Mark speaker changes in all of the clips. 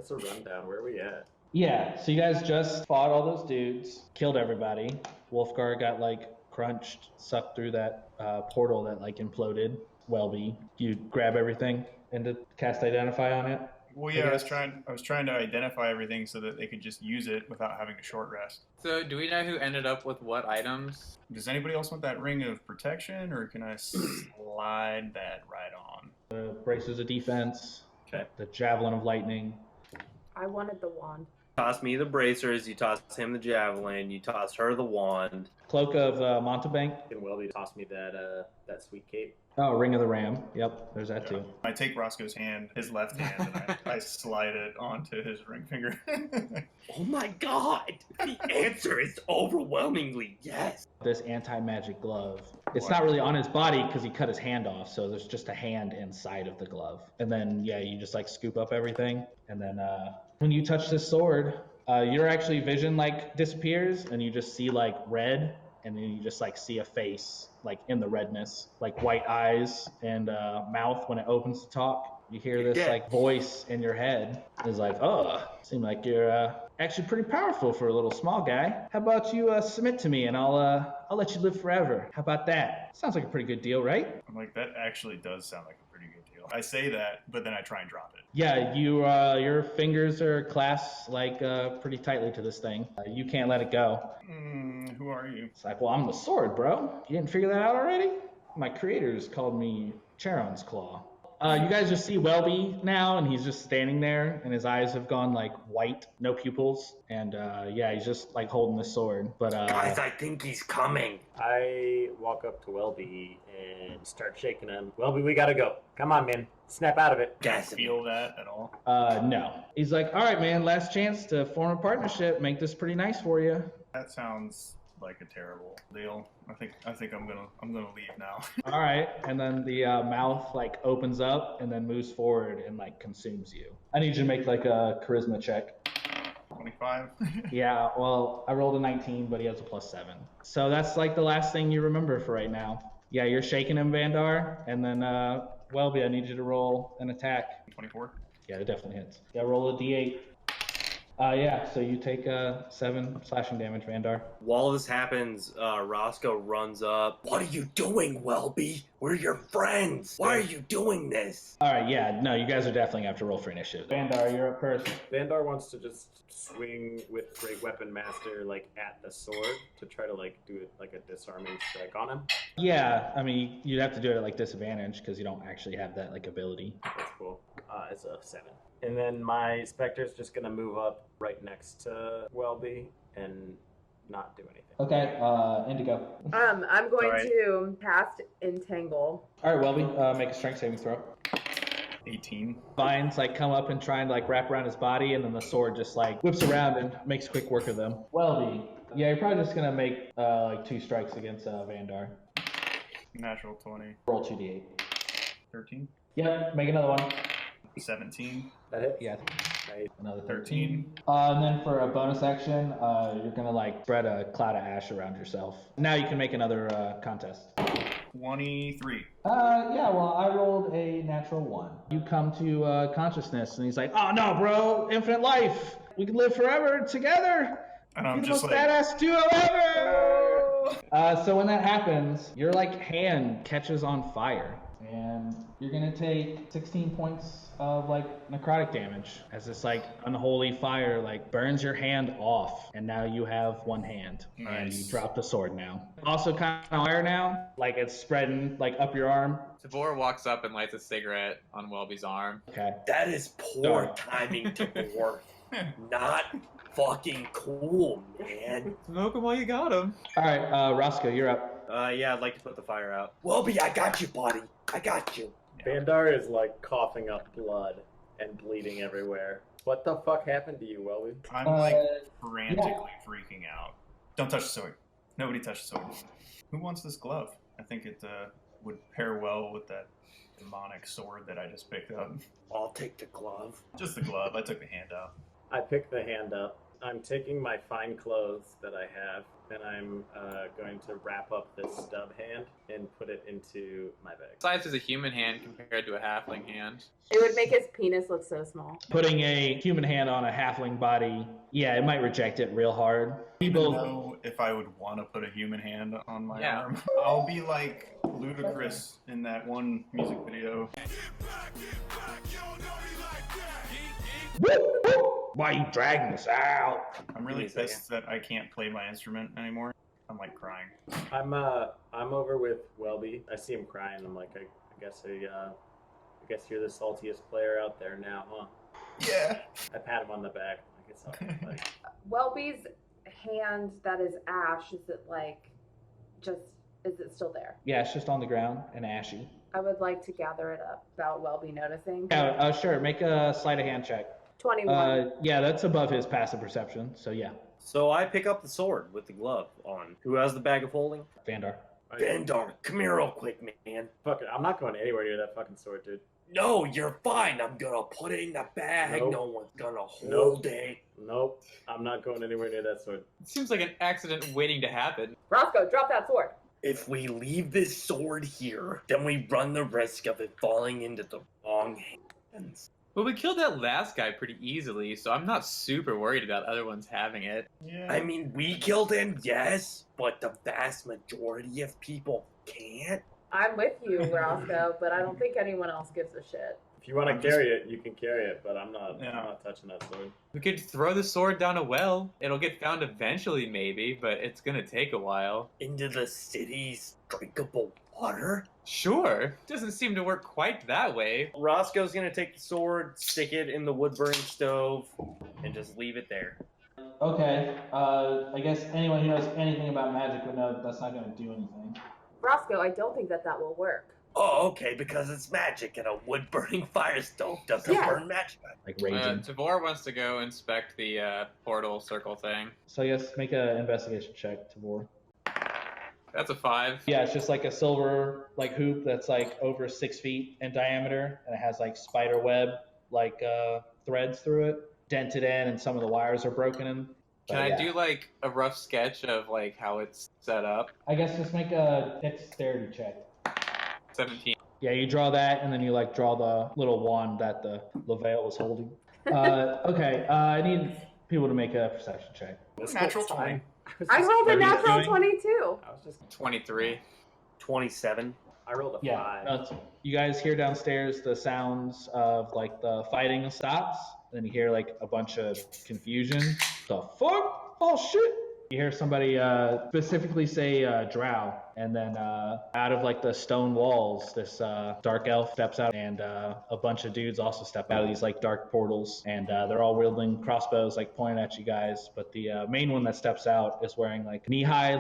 Speaker 1: us a rundown. Where are we at?
Speaker 2: Yeah, so you guys just fought all those dudes, killed everybody. Wolfgar got like crunched, sucked through that portal that like imploded. Welby, you grab everything and to cast Identify on it.
Speaker 3: Well,
Speaker 2: I
Speaker 3: yeah,
Speaker 2: guess.
Speaker 3: I was trying to identify everything so that they could just use it without having a short rest.
Speaker 4: So, do we know who ended up with what items?
Speaker 3: Does anybody else want that ring of protection, or can I slide that right on?
Speaker 2: The braces of defense.
Speaker 1: Okay.
Speaker 2: The javelin of lightning.
Speaker 5: I wanted the wand.
Speaker 6: Toss me the bracers, you toss him the javelin, you toss her the wand.
Speaker 2: Cloak of Montebank.
Speaker 1: Can Welby toss me that sweet cape?
Speaker 2: Oh, Ring of the Ram. Yep, there's that too.
Speaker 3: I take Roscoe's hand, his left hand, and I slide it onto his ring finger.
Speaker 6: Oh my god! The answer is overwhelmingly yes!
Speaker 2: This anti-magic glove. It's not really on his body because he cut his hand off, so there's just a hand inside of the glove. And then, yeah, you just like scoop up everything. And then when you touch this sword, your actually vision like disappears and you just see like red, and then you just like see a face like in the redness, like white eyes and mouth when it opens to talk. You hear this like voice in your head is like, oh, seem like you're actually pretty powerful for a little small guy. How about you submit to me and I'll let you live forever. How about that? Sounds like a pretty good deal, right?
Speaker 3: I'm like, that actually does sound like a pretty good deal. I say that, but then I try and drop it.
Speaker 2: Yeah, you your fingers are clasped like pretty tightly to this thing. You can't let it go.
Speaker 3: Who are you?
Speaker 2: It's like, well, I'm the sword, bro. You didn't figure that out already? My creators called me Charon's Claw. You guys just see Welby now, and he's just standing there, and his eyes have gone like white, no pupils, and yeah, he's just like holding the sword. But
Speaker 6: Guys, I think he's coming.
Speaker 1: I walk up to Welby and start shaking him. Welby, we gotta go. Come on, man. Snap out of it.
Speaker 6: Yes.
Speaker 3: Feel that at all?
Speaker 2: no. He's like, all right, man, last chance to form a partnership. Make this pretty nice for you.
Speaker 3: That sounds like a terrible deal. I think I'm gonna leave now.
Speaker 2: All right, and then the mouth like opens up and then moves forward and like consumes you. I need you to make like a charisma check.
Speaker 3: 25.
Speaker 2: Yeah, well, I rolled a 19, but he has a +7. So that's like the last thing you remember for right now. Yeah, you're shaking him, Vandar, and then Welby, I need you to roll an attack.
Speaker 3: 24.
Speaker 2: Yeah, it definitely hits. Yeah, roll a d8. Yeah, so you take 7 slashing damage, Vandar.
Speaker 6: While this happens, Roscoe runs up. What are you doing, Welby? We're your friends. Why are you doing this?
Speaker 2: All right, yeah, no, you guys are definitely going to have to roll for initiative. Vandar, you're up first.
Speaker 1: Vandar wants to just swing with Great Weapon Master like at the sword to try to like do it like a disarming strike on him.
Speaker 2: Yeah, I mean, you'd have to do it at like disadvantage because you don't actually have that like ability.
Speaker 1: That's cool. It's a 7. And then my Spectre's just gonna move up right next to Welby and not do anything.
Speaker 2: Okay, Indigo.
Speaker 5: I'm going
Speaker 3: All right.
Speaker 5: to cast Entangle.
Speaker 2: All right, Welby, make a strength saving throw.
Speaker 3: 18.
Speaker 2: Vines like come up and try and like wrap around his body, and then the sword just like whips around and makes quick work of them. Welby, yeah, you're probably just gonna make like 2 strikes against Vandar.
Speaker 3: Natural 20.
Speaker 2: Roll 2d8.
Speaker 3: 13.
Speaker 2: Yep, make another one.
Speaker 3: 17.
Speaker 1: That hit?
Speaker 2: Yeah,
Speaker 1: Nice.
Speaker 2: another
Speaker 3: 13.
Speaker 2: And then for a bonus action, you're gonna like spread a cloud of ash around yourself. Now you can make another contest.
Speaker 3: 23.
Speaker 2: Yeah, well, I rolled a natural 1. You come to consciousness, and he's like, oh no, bro, infinite life. We can live forever together.
Speaker 3: And
Speaker 2: You're
Speaker 3: I'm
Speaker 2: the
Speaker 3: just
Speaker 2: most
Speaker 3: like,
Speaker 2: badass duo ever! So when that happens, your like hand catches on fire, and you're gonna take 16 points of like necrotic damage as this like unholy fire like burns your hand off, and now you have 1 hand, and
Speaker 3: Nice.
Speaker 2: you drop the sword now. Also kind of fire now, like it's spreading like up your arm.
Speaker 4: Tabor walks up and lights a cigarette on Welby's arm.
Speaker 2: Okay.
Speaker 6: That is poor timing to work. Not fucking cool, man.
Speaker 4: Smoke him while you got him.
Speaker 2: All right, Roscoe, you're up.
Speaker 6: Yeah, I'd like to put the fire out. Welby, I got you, buddy. I got you.
Speaker 1: Vandar is like coughing up blood and bleeding everywhere. What the fuck happened to you, Welby?
Speaker 3: I'm like frantically freaking out. Don't touch the sword. Nobody touch the sword. Who wants this glove? I think it would pair well with that demonic sword that I just picked up.
Speaker 6: I'll take the glove.
Speaker 3: Just the glove. I took the hand out.
Speaker 1: I pick the hand up. I'm taking my fine clothes that I have, and I'm going to wrap up this stub hand and put it into my bag.
Speaker 4: Size is a human hand compared to a halfling hand.
Speaker 5: It would make his penis look so small.
Speaker 2: Putting a human hand on a halfling body, yeah, it might reject it real hard.
Speaker 3: People know if I would want to put a human hand on my arm. I'll be like Ludacris in that one music video.
Speaker 2: Why are you dragging us out?
Speaker 3: I'm really pissed that I can't play my instrument anymore. I'm like crying.
Speaker 1: I'm over with Welby. I see him crying. I'm like, I guess you're the saltiest player out there now, huh?
Speaker 3: Yeah.
Speaker 1: I pat him on the back. Like it's all like.
Speaker 5: Welby's hand that is ash, is it still there?
Speaker 2: Yeah, it's just on the ground and ashy.
Speaker 5: I would like to gather it up without Welby noticing.
Speaker 2: Yeah, sure. Make a sleight of hand check.
Speaker 5: 21.
Speaker 2: Yeah, that's above his passive perception, so yeah.
Speaker 6: So I pick up the sword with the glove on. Who has the bag of holding?
Speaker 2: Vandar.
Speaker 6: Vandar, come here real quick, man.
Speaker 1: Fuck it, I'm not going anywhere near that fucking sword, dude.
Speaker 6: No, you're fine. I'm gonna put it in the bag.
Speaker 1: Nope.
Speaker 6: No one's gonna hold it.
Speaker 1: Nope, I'm not going anywhere near that sword.
Speaker 4: It seems like an accident waiting to happen.
Speaker 5: Roscoe, drop that sword.
Speaker 6: If we leave this sword here, then we run the risk of it falling into the wrong hands.
Speaker 4: Well, we killed that last guy pretty easily, so I'm not super worried about other ones having it.
Speaker 3: Yeah.
Speaker 6: I mean, we killed him, yes, but the vast majority of people can't.
Speaker 5: I'm with you, Roscoe, but I don't think anyone else gives a shit.
Speaker 1: If you want to carry it, you can carry it, but I'm not touching that sword.
Speaker 4: We could throw the sword down a well. It'll get found eventually, maybe, but it's gonna take a while.
Speaker 6: Into the city's drinkable water?
Speaker 4: Sure. Doesn't seem to work quite that way.
Speaker 6: Roscoe's gonna take the sword, stick it in the wood-burning stove, and just leave it there.
Speaker 2: Okay, I guess anyone who knows anything about magic would know that that's not going to do anything.
Speaker 5: Roscoe, I don't think that will work.
Speaker 6: Oh, okay, because it's magic and a wood-burning fire stove doesn't burn magic.
Speaker 2: Like raging.
Speaker 4: Tavor wants to go inspect the portal circle thing.
Speaker 2: So I guess make an investigation check, Tavor.
Speaker 4: That's a 5.
Speaker 2: Yeah, it's just like a silver hoop that's like over 6 feet in diameter, and it has like spider web threads through it, dented in, and some of the wires are broken in.
Speaker 4: Can I do like a rough sketch of like how it's set up?
Speaker 2: I guess just make a dexterity check.
Speaker 4: 17.
Speaker 2: Yeah, you draw that, and then you draw the little wand that the LaVale was holding. Okay, I need people to make a perception check.
Speaker 3: Natural 20.
Speaker 5: I rolled a natural
Speaker 2: doing?
Speaker 5: 22.
Speaker 1: I was just
Speaker 4: 23.
Speaker 6: 27.
Speaker 1: I rolled a 5.
Speaker 2: Yeah, you guys hear downstairs the sounds of the fighting stops, and then you hear a bunch of confusion. The fuck? Oh shit! You hear somebody specifically say drow, and then out of the stone walls, this dark elf steps out, and a bunch of dudes also step out of these dark portals, and they're all wielding crossbows pointing at you guys. But the main one that steps out is wearing knee-high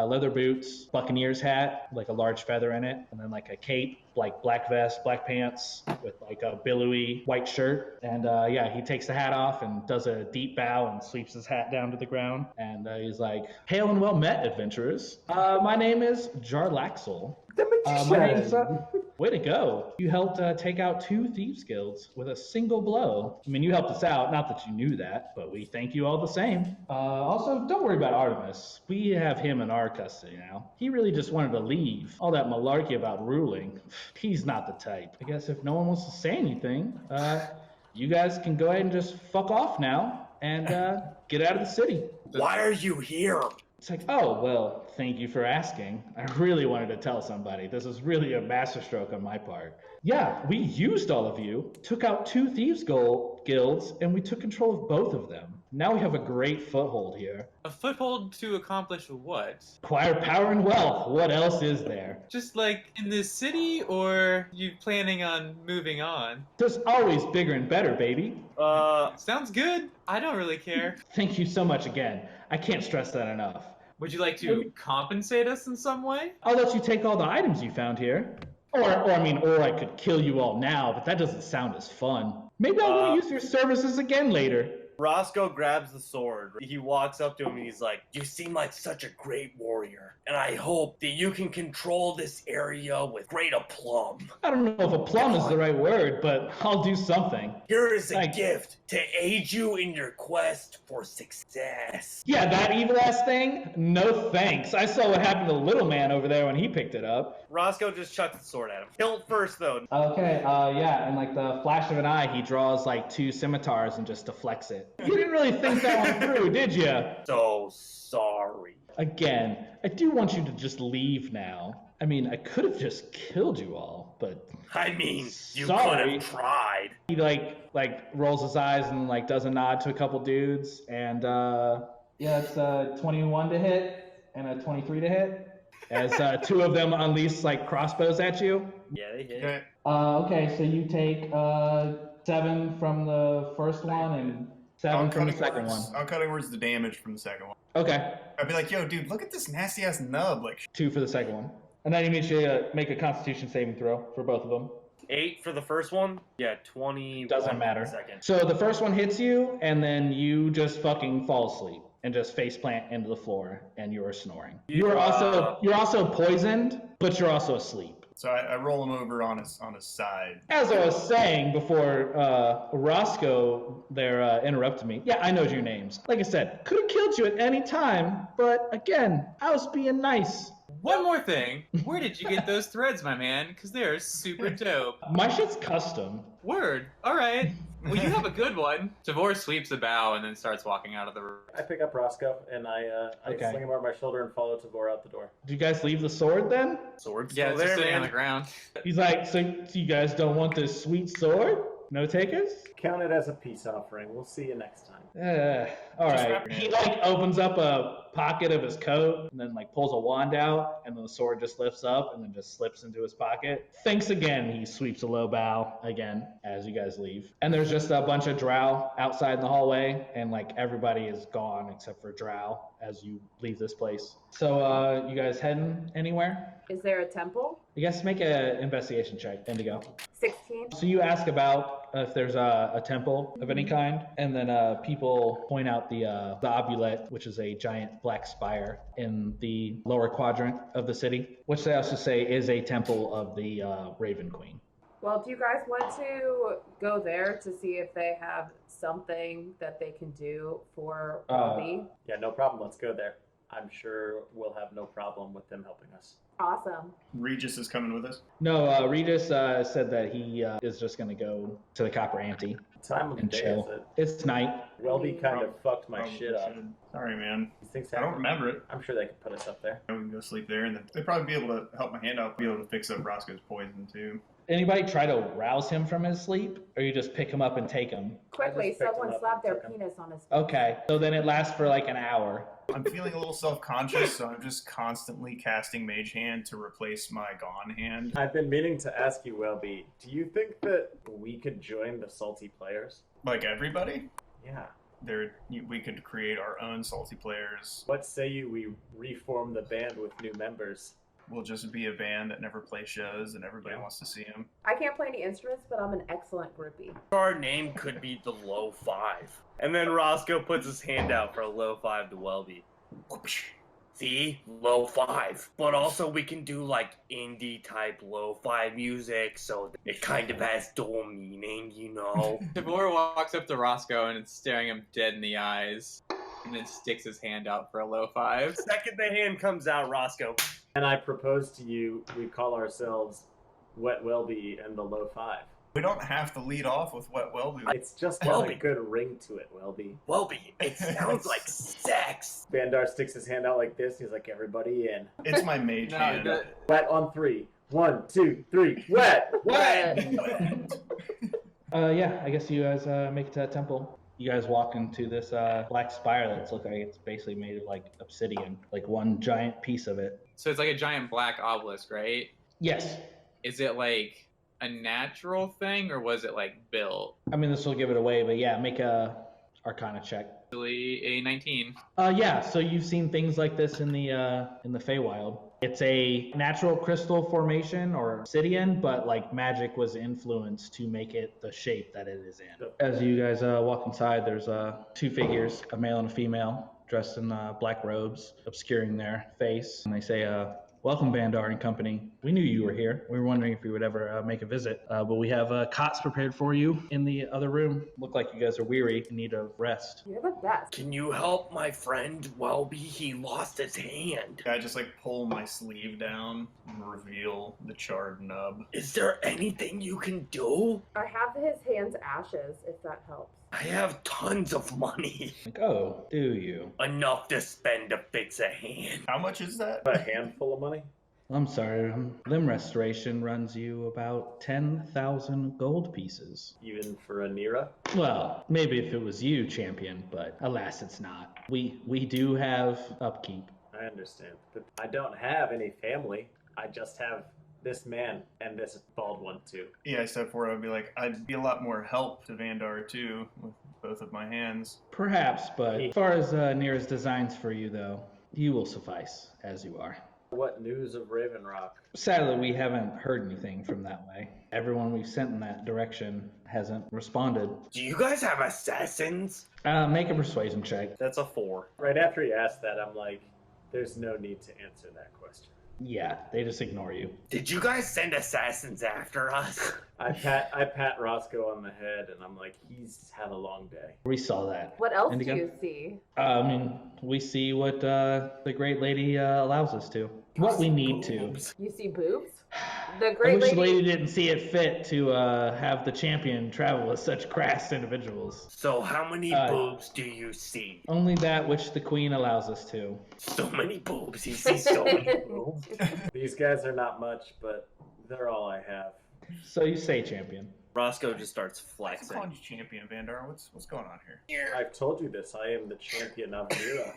Speaker 2: leather boots, buccaneer's hat, a large feather in it, and then a cape, black vest, black pants with a billowy white shirt. And yeah, he takes the hat off and does a deep bow and sweeps his hat down to the ground, and he's like, "Hail and well met, adventurers. My name is Jarlaxle. My name's way to go. You helped take out 2 thieves guilds with a single blow. I mean, you helped us out, not that you knew that, but we thank you all the same. Also, don't worry about Artemis. We have him in our custody now. He really just wanted to leave. All that malarkey about ruling, he's not the type. I guess if no one wants to say anything, you guys can go ahead and just fuck off now and get out of the city."
Speaker 6: Why are you here?
Speaker 2: It's oh, well, thank you for asking. I really wanted to tell somebody. This is really a masterstroke on my part. Yeah, we used all of you, took out 2 thieves guilds, and we took control of both of them. Now we have a great foothold here.
Speaker 4: A foothold to accomplish what?
Speaker 2: Acquire power and wealth. What else is there?
Speaker 4: Just in this city, or you planning on moving on?
Speaker 2: There's always bigger and better, baby.
Speaker 4: Sounds good. I don't really care.
Speaker 2: Thank you so much again. I can't stress that enough.
Speaker 4: Would you like to compensate us in some way?
Speaker 2: I'll let you take all the items you found here. Or I could kill you all now, but that doesn't sound as fun. Maybe I'll want to use your services again later.
Speaker 6: Roscoe grabs the sword. He walks up to him and he's like, "You seem like such a great warrior, and I hope that you can control this area with great aplomb.
Speaker 2: I don't know if aplomb is the right word, but I'll do something.
Speaker 6: Here is a
Speaker 2: Thank you.
Speaker 6: gift to aid you in your quest for success."
Speaker 2: Yeah, that evil ass thing? No thanks. I saw what happened to the little man over there when he picked it up.
Speaker 6: Roscoe just chucks the sword at him. Hilt first, though.
Speaker 2: Okay, yeah, and like the flash of an eye, he draws like 2 scimitars and just deflects it. You didn't really think that one through, did you?
Speaker 6: So sorry.
Speaker 2: Again, I do want you to just leave now. I mean, I could have just killed you all, but
Speaker 6: I mean, you
Speaker 2: Sorry.
Speaker 6: could have tried.
Speaker 2: he like rolls his eyes and like does a nod to a couple dudes, and yeah, it's a 21 to hit and a 23 to hit. As 2 of them unleash like crossbows at you.
Speaker 6: Yeah, they hit.
Speaker 3: Okay.
Speaker 2: Okay, so you take 7 from the first one and 7 from the second one.
Speaker 3: I'm cutting words the damage from the second one.
Speaker 2: Okay,
Speaker 3: I'd be like, yo, dude, look at this nasty ass nub. Like,
Speaker 2: 2 for the second one. And then you need to make a Constitution saving throw for both of them.
Speaker 6: 8 for the first one. Yeah, 20.
Speaker 2: Doesn't matter.
Speaker 6: Second.
Speaker 2: So the first one hits you, and then you just fucking fall asleep and just face plant into the floor, and you are snoring. You're also poisoned, but you're also asleep.
Speaker 3: so I roll him over on his side.
Speaker 2: As I was saying before, Roscoe there interrupted me. Yeah, I know your names. Like I said, could have killed you at any time, but again, I was being nice.
Speaker 4: One more thing. Where did you get those threads, my man? Because they're super dope.
Speaker 2: My shit's custom.
Speaker 4: Word. All right. Well, you have a good one. Tavor sweeps a bow and then starts walking out of the room.
Speaker 1: I pick up Roscoe and I
Speaker 2: Okay.
Speaker 1: sling him over my shoulder and follow Tavor out the door.
Speaker 2: Do you guys leave the sword then?
Speaker 6: Sword's
Speaker 4: Yeah,
Speaker 6: still
Speaker 4: it's just
Speaker 6: there,
Speaker 4: sitting on
Speaker 6: man.
Speaker 4: the ground.
Speaker 2: He's like, so you guys don't want this sweet sword? No takers?
Speaker 1: Count it as a peace offering. We'll see you next time.
Speaker 2: All
Speaker 3: Just
Speaker 2: right.
Speaker 3: wrap your
Speaker 2: He
Speaker 3: hand.
Speaker 2: like opens up a pocket of his coat and then like pulls a wand out, and then the sword just lifts up and then just slips into his pocket. Thanks again. He sweeps a low bow again as you guys leave. And there's just a bunch of drow outside in the hallway, and like everybody is gone except for drow as you leave this place. So you guys heading anywhere?
Speaker 5: Is there a temple?
Speaker 2: I guess make an investigation check, Indigo.
Speaker 5: 16.
Speaker 2: So you ask about if there's a temple of any kind, and then people point out the obulette, which is a giant black spire in the lower quadrant of the city, which they also say is a temple of the Raven Queen.
Speaker 5: Well, do you guys want to go there to see if they have something that they can do for Robbie?
Speaker 1: Yeah, no problem. Let's go there. I'm sure we'll have no problem with them helping us.
Speaker 5: Awesome.
Speaker 3: Regis is coming with us.
Speaker 2: No, Regis said that he is just going to go to the Copper Ante
Speaker 1: What time of the
Speaker 2: and
Speaker 1: day is
Speaker 2: chill.
Speaker 1: it?
Speaker 2: It's night.
Speaker 1: Welby kind of fucked my
Speaker 3: Probably
Speaker 1: shit up.
Speaker 3: should. Sorry, man.
Speaker 1: These things
Speaker 3: I don't
Speaker 1: happen.
Speaker 3: remember it.
Speaker 1: I'm sure they could put us up there.
Speaker 3: We can go sleep there, and then they'd probably be able to help my hand out, be able to fix up Roscoe's poison too.
Speaker 2: Anybody try to rouse him from his sleep, or you just pick him up and take him?
Speaker 5: Quickly,
Speaker 1: just picked
Speaker 5: someone
Speaker 1: him up
Speaker 5: slapped
Speaker 1: and
Speaker 5: their
Speaker 1: took him.
Speaker 5: penis on his face.
Speaker 2: Okay, so then it lasts for like an hour.
Speaker 3: I'm feeling a little self-conscious, so I'm just constantly casting Mage Hand to replace my Gone Hand.
Speaker 1: I've been meaning to ask you, Welby, do you think that we could join the Salty Players?
Speaker 3: Like everybody,
Speaker 1: Yeah.
Speaker 3: we could create our own Salty Players.
Speaker 1: What say you we reform the band with new members?
Speaker 3: We'll just be a band that never plays shows, and everybody wants to see them.
Speaker 5: I can't play any instruments, but I'm an excellent groupie.
Speaker 6: Our name could be the Low 5. And then Roscoe puts his hand out for a Low 5 to Welby. See? Low 5. But also we can do like indie type lo-fi music, so it kind of has dual meaning, you know?
Speaker 4: Tavor walks up to Roscoe and is staring him dead in the eyes, and then sticks his hand out for a low 5.
Speaker 6: Second the hand comes out, Roscoe.
Speaker 1: And I propose to you, we call ourselves Wet Welby and the Low 5.
Speaker 3: We don't have to lead off with what Welby.
Speaker 1: It's just got a
Speaker 6: Welby.
Speaker 1: good ring to it, Welby.
Speaker 6: Welby, it sounds like sex.
Speaker 1: Bandar sticks his hand out like this. He's like, everybody in.
Speaker 3: It's my Mage Hand.
Speaker 1: Wet on 3. 1, 2, 3. Wet!
Speaker 5: Wet!
Speaker 2: Yeah, I guess you guys make it to that temple. You guys walk into this black spire that's look like it's basically made of like obsidian, like one giant piece of it.
Speaker 4: So it's like a giant black obelisk, right?
Speaker 2: Yes.
Speaker 4: Is it like a natural thing, or was it like built?
Speaker 2: I mean, this will give it away, but yeah, make a Arcana check.
Speaker 4: Actually, a 19.
Speaker 2: Yeah, so you've seen things like this in the Feywild. It's a natural crystal formation or obsidian, but like magic was influenced to make it the shape that it is in. As you guys walk inside, there's two figures, a male and a female, dressed in black robes, obscuring their face. And they say, welcome, Vandar and company. We knew you were here. We were wondering if you would ever make a visit. But we have cots prepared for you in the other room. Look like you guys are weary in need of rest.
Speaker 5: You're the best.
Speaker 6: Can you help my friend Welby? He lost his hand.
Speaker 3: I just like pull my sleeve down and reveal the charred nub.
Speaker 6: Is there anything you can do?
Speaker 5: I have his hand's ashes, if that helps.
Speaker 6: I have tons of money.
Speaker 2: Like, oh, do you?
Speaker 6: Enough to spend to fix a hand.
Speaker 3: How much is that?
Speaker 1: A handful of money?
Speaker 2: I'm sorry, limb restoration runs you about 10,000 gold pieces.
Speaker 1: Even for a Nira?
Speaker 2: Well, maybe if it was you, champion, but alas, it's not. We do have upkeep.
Speaker 1: I understand. But I don't have any family. I just have this man and this bald one too.
Speaker 3: Yeah, I step forward. I'd be like, I'd be a lot more help to Vandar too with both of my hands.
Speaker 2: Perhaps, but as far as Nira's designs for you, though, you will suffice as you are.
Speaker 1: What news of Raven Rock?
Speaker 2: Sadly, we haven't heard anything from that way. Everyone we've sent in that direction hasn't responded.
Speaker 6: Do you guys have assassins?
Speaker 2: Make a persuasion check.
Speaker 1: That's a 4. Right after he asked that, I'm like, there's no need to answer that question.
Speaker 2: Yeah, they just ignore you.
Speaker 6: Did you guys send assassins after us?
Speaker 1: I pat Roscoe on the head, and I'm like, he's had a long day.
Speaker 2: We saw that.
Speaker 5: What else
Speaker 2: Indigo?
Speaker 5: do you see?
Speaker 2: I mean, we see what the great lady allows us to. What we need to.
Speaker 5: You see boobs? The
Speaker 2: I
Speaker 5: great
Speaker 2: wish the
Speaker 5: lady.
Speaker 2: lady didn't see it fit to have the champion travel with such crass individuals.
Speaker 6: So how many boobs do you see?
Speaker 2: Only that which the queen allows us to.
Speaker 6: So many boobs. He sees so many boobs.
Speaker 1: These guys are not much, but they're all I have.
Speaker 2: So you say, champion.
Speaker 4: Roscoe just starts
Speaker 3: I'm
Speaker 4: flexing.
Speaker 3: calling you champion, Vandar. What's going on here?
Speaker 1: I've told you this. I am the champion of Nira.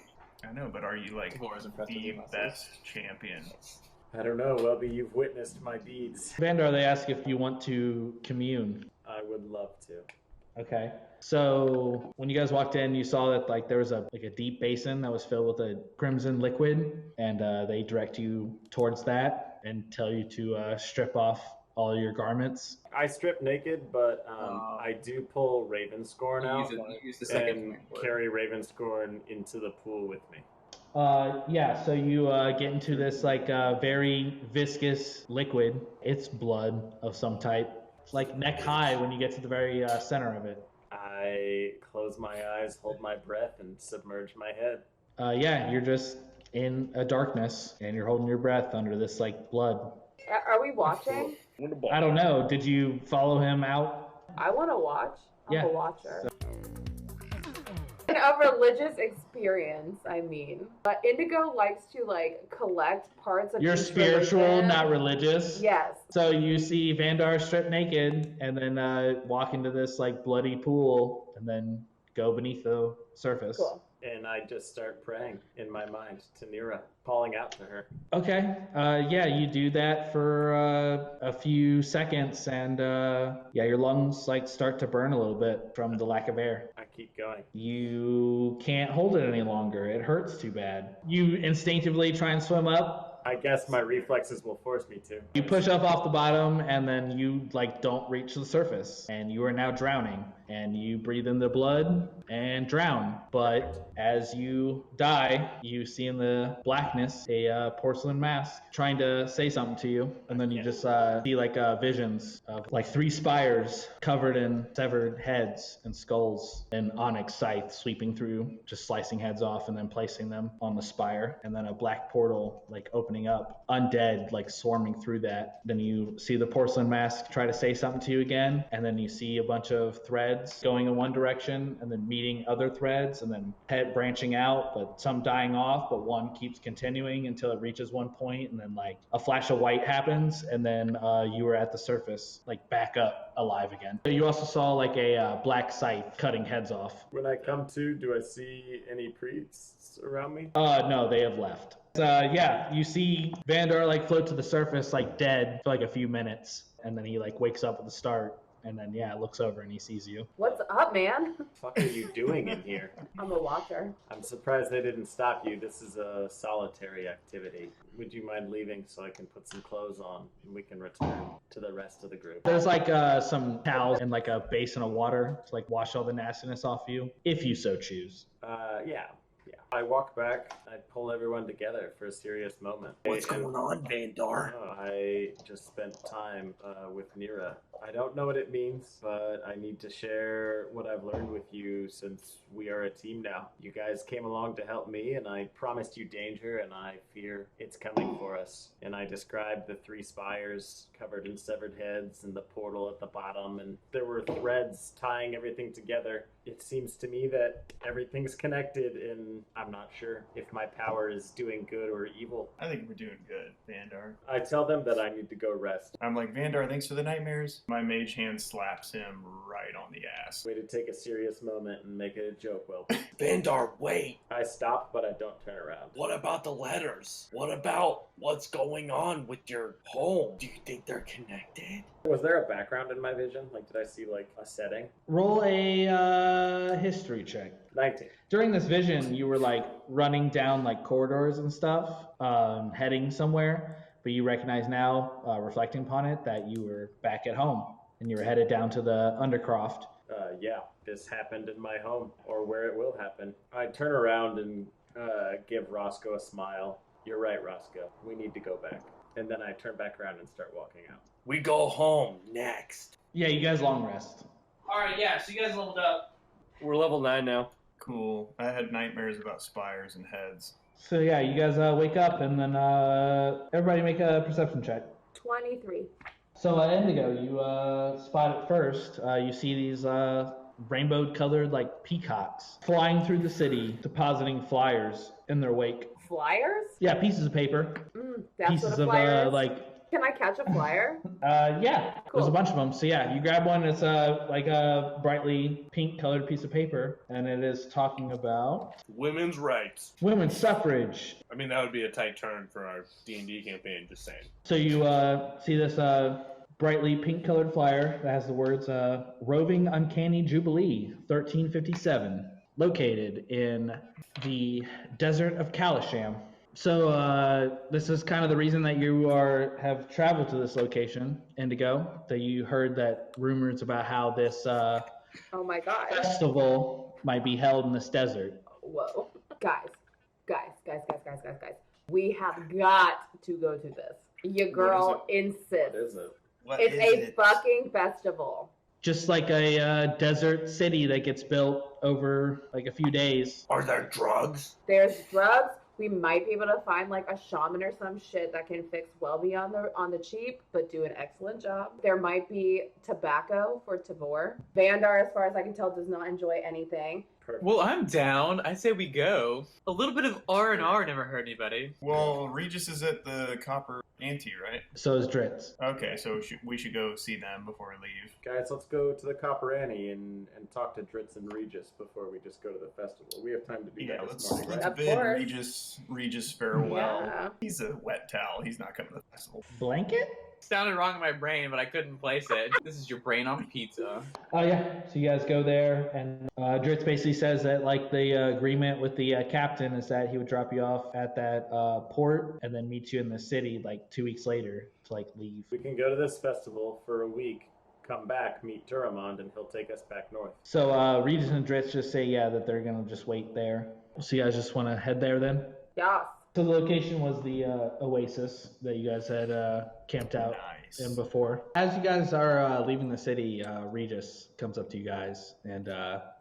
Speaker 3: I know, but are you like
Speaker 4: Laura's impressed with
Speaker 3: the
Speaker 4: your muscles.
Speaker 3: best champion?
Speaker 1: I don't know, Welby. You've witnessed my deeds.
Speaker 2: Vandar, they ask if you want to commune.
Speaker 1: I would love to.
Speaker 2: Okay. So when you guys walked in, you saw that like there was a deep basin that was filled with a crimson liquid, and they direct you towards that and tell you to strip off all your garments.
Speaker 1: I strip naked, but I do pull Ravenscorn out
Speaker 4: Use the second
Speaker 1: and
Speaker 4: point for it.
Speaker 1: carry Ravenscorn into the pool with me.
Speaker 2: Yeah, so you get into this like very viscous liquid. It's blood of some type, like neck high when you get to the very center of it.
Speaker 1: I close my eyes, hold my breath, and submerge my head.
Speaker 2: Yeah, you're just in a darkness and you're holding your breath under this like blood.
Speaker 5: Are we watching?
Speaker 2: I don't know. Did you follow him out?
Speaker 5: I want to watch. I'm
Speaker 2: Yeah.
Speaker 5: a watcher. A religious experience, I mean. But Indigo likes to like collect parts of
Speaker 2: You're
Speaker 5: each
Speaker 2: spiritual,
Speaker 5: religion.
Speaker 2: not religious.
Speaker 5: Yes.
Speaker 2: So you see Vandar strip naked and then walk into this like bloody pool and then go beneath the surface.
Speaker 5: Cool.
Speaker 1: And I just start praying in my mind to Nira, calling out to her.
Speaker 2: Okay. Yeah, you do that for a few seconds, and yeah, your lungs like start to burn a little bit from the lack of air.
Speaker 1: I keep going.
Speaker 2: You can't hold it any longer. It hurts too bad. You instinctively try and swim up.
Speaker 1: I guess my reflexes will force me to.
Speaker 2: You push up off the bottom, and then you like don't reach the surface, and you are now drowning. And you breathe in the blood and drown. But as you die, you see in the blackness a porcelain mask trying to say something to you. And then you just see like visions of like 3 spires covered in severed heads and skulls, and onyx scythe sweeping through, just slicing heads off and then placing them on the spire. And then a black portal like opening up, undead like swarming through that. Then you see the porcelain mask try to say something to you again. And then you see a bunch of threads going in one direction and then meeting other threads and then head branching out, but some dying off, but one keeps continuing until it reaches one point, and then like a flash of white happens, and then you are at the surface, like back up alive again. You also saw like a black scythe cutting heads off.
Speaker 1: When I come to, do I see any priests around me?
Speaker 2: No, they have left. Yeah, you see Vandar like float to the surface like dead for like a few minutes, and then he like wakes up at the start. and then looks over and he sees you.
Speaker 5: What's up, man?
Speaker 1: What the fuck are you doing in here?
Speaker 5: I'm a watcher.
Speaker 1: I'm surprised they didn't stop you. This is a solitary activity. Would you mind leaving so I can put some clothes on and we can return to the rest of the group?
Speaker 2: There's like some towels and like a basin of water to like wash all the nastiness off you, if you so choose.
Speaker 1: Yeah. I walk back. I pull everyone together for a serious moment.
Speaker 6: What's going on, Vandar?
Speaker 1: I just spent time with Nira. I don't know what it means, but I need to share what I've learned with you since we are a team now. You guys came along to help me, and I promised you danger, and I fear it's coming for us. And I described the 3 spires covered in severed heads and the portal at the bottom, and there were threads tying everything together. It seems to me that everything's connected, and I'm not sure if my power is doing good or evil.
Speaker 3: I think we're doing good, Vandar.
Speaker 1: I tell them that I need to go rest.
Speaker 3: I'm like, Vandar, thanks for the nightmares. My mage hand slaps him right on the ass.
Speaker 1: Way to take a serious moment and make it a joke, well.
Speaker 6: Vandar, wait.
Speaker 1: I stop, but I don't turn around.
Speaker 6: What about the letters? What about what's going on with your home? Do you think they're connected?
Speaker 1: Was there a background in my vision? Like, did I see, like, a setting?
Speaker 2: Roll a history check.
Speaker 1: 19.
Speaker 2: During this vision, you were like running down like corridors and stuff, heading somewhere, but you recognize now, reflecting upon it, that you were back at home and you were headed down to the Undercroft.
Speaker 1: Yeah, this happened in my home, or where it will happen. I turn around and give Roscoe a smile. You're right, Roscoe. We need to go back. And then I turn back around and start walking out.
Speaker 6: We go home next.
Speaker 2: Yeah, you guys long rest.
Speaker 4: Alright, yeah, so you guys leveled up.
Speaker 6: We're level 9 now.
Speaker 3: Cool. I had nightmares about spires and heads.
Speaker 2: So yeah, you guys wake up and then everybody make a perception check.
Speaker 5: 23.
Speaker 2: So Indigo, you spot it first. You see these rainbow-colored like peacocks flying through the city, depositing flyers in their wake.
Speaker 5: Flyers?
Speaker 2: Yeah, pieces of paper.
Speaker 5: That's
Speaker 2: pieces
Speaker 5: what a flyer
Speaker 2: of
Speaker 5: is? Can I catch a flyer?
Speaker 2: Yeah,
Speaker 5: Cool.
Speaker 2: there's a bunch of them. So yeah, you grab one. It's like a brightly pink-colored piece of paper, and it is talking about
Speaker 6: Women's rights.
Speaker 2: women's suffrage.
Speaker 6: I mean, that would be a tight turn for our D&D campaign, just saying.
Speaker 2: So you see this brightly pink-colored flyer that has the words "Roving Uncanny Jubilee, 1357, located in the desert of Kalisham." So this is kind of the reason that you have traveled to this location, Indigo. That you heard that rumors about how this
Speaker 5: Oh my god.
Speaker 2: festival might be held in this desert.
Speaker 5: Whoa. Guys. We have got to go to this. Your girl insists.
Speaker 1: What is it?
Speaker 3: What
Speaker 5: It's
Speaker 3: is
Speaker 5: a
Speaker 3: it?
Speaker 5: fucking festival.
Speaker 2: Just like a desert city that gets built over like a few days.
Speaker 6: Are there drugs?
Speaker 5: There's drugs. We might be able to find like a shaman or some shit that can fix Welby on the cheap, but do an excellent job. There might be tobacco for Tavor. Vandar, as far as I can tell, does not enjoy anything.
Speaker 1: Perfect.
Speaker 4: Well, I'm down. I say we go. A little bit of R&R never hurt anybody.
Speaker 3: Well, Regis is at the Copper Ante, right?
Speaker 2: So is Dritz.
Speaker 3: Okay, so we should go see them before we leave.
Speaker 1: Guys, let's go to the Copper Annie and talk to Dritz and Regis before we just go to the festival. We have time to do
Speaker 3: Yeah,
Speaker 1: that
Speaker 3: let's
Speaker 1: this morning, right?
Speaker 5: Of
Speaker 3: bid
Speaker 5: course.
Speaker 3: Regis farewell.
Speaker 5: Yeah.
Speaker 3: He's a wet towel. He's not coming to the festival.
Speaker 2: Blanket?
Speaker 4: Sounded wrong in my brain, but I couldn't place it. This is your brain on pizza.
Speaker 2: Oh yeah. So you guys go there, and Dritz basically says that like the agreement with the captain is that he would drop you off at that port and then meet you in the city like 2 weeks later to like leave.
Speaker 1: We can go to this festival for a week, come back, meet Duramond, and he'll take us back north.
Speaker 2: So Regis and Dritz just say that they're gonna just wait there. So you guys just want to head there then?
Speaker 5: Yes.
Speaker 2: So the location was the oasis that you guys had camped out
Speaker 3: Nice.
Speaker 2: in before. As you guys are leaving the city, Regis comes up to you guys and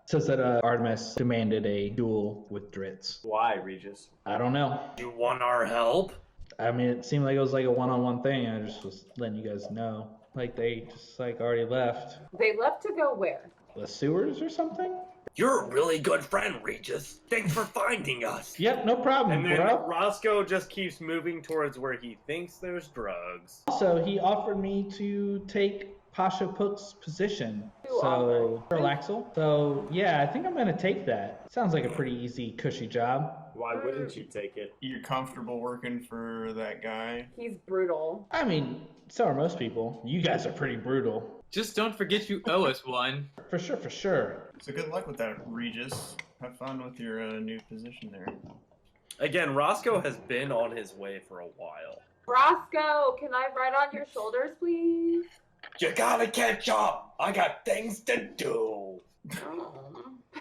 Speaker 2: says that Artemis demanded a duel with Dritz.
Speaker 1: Why, Regis?
Speaker 2: I don't know.
Speaker 6: You want our help?
Speaker 2: I mean, it seemed like it was like a one-on-one thing. I just was letting you guys know. Like they just like already left.
Speaker 5: They left to go where?
Speaker 2: The sewers or something?
Speaker 6: You're a really good friend, Regis. Thanks for finding us.
Speaker 2: Yep, no problem,
Speaker 6: And then
Speaker 2: bro.
Speaker 6: Roscoe just keeps moving towards where he thinks there's drugs.
Speaker 2: Also, he offered me to take Pasha Pook's position.
Speaker 5: Who
Speaker 2: So, Earl Axel. So, yeah, I think I'm going to take that. Sounds like a pretty easy, cushy job.
Speaker 1: Why wouldn't you take it?
Speaker 3: You're comfortable working for that guy?
Speaker 5: He's brutal.
Speaker 2: I mean, so are most people. You guys are pretty brutal.
Speaker 4: Just don't forget you owe us one.
Speaker 2: For sure, for sure.
Speaker 3: So good luck with that, Regis. Have fun with your new position there.
Speaker 6: Again, Roscoe has been on his way for a while.
Speaker 5: Roscoe, can I ride on your shoulders, please?
Speaker 6: You gotta catch up. I got things to do.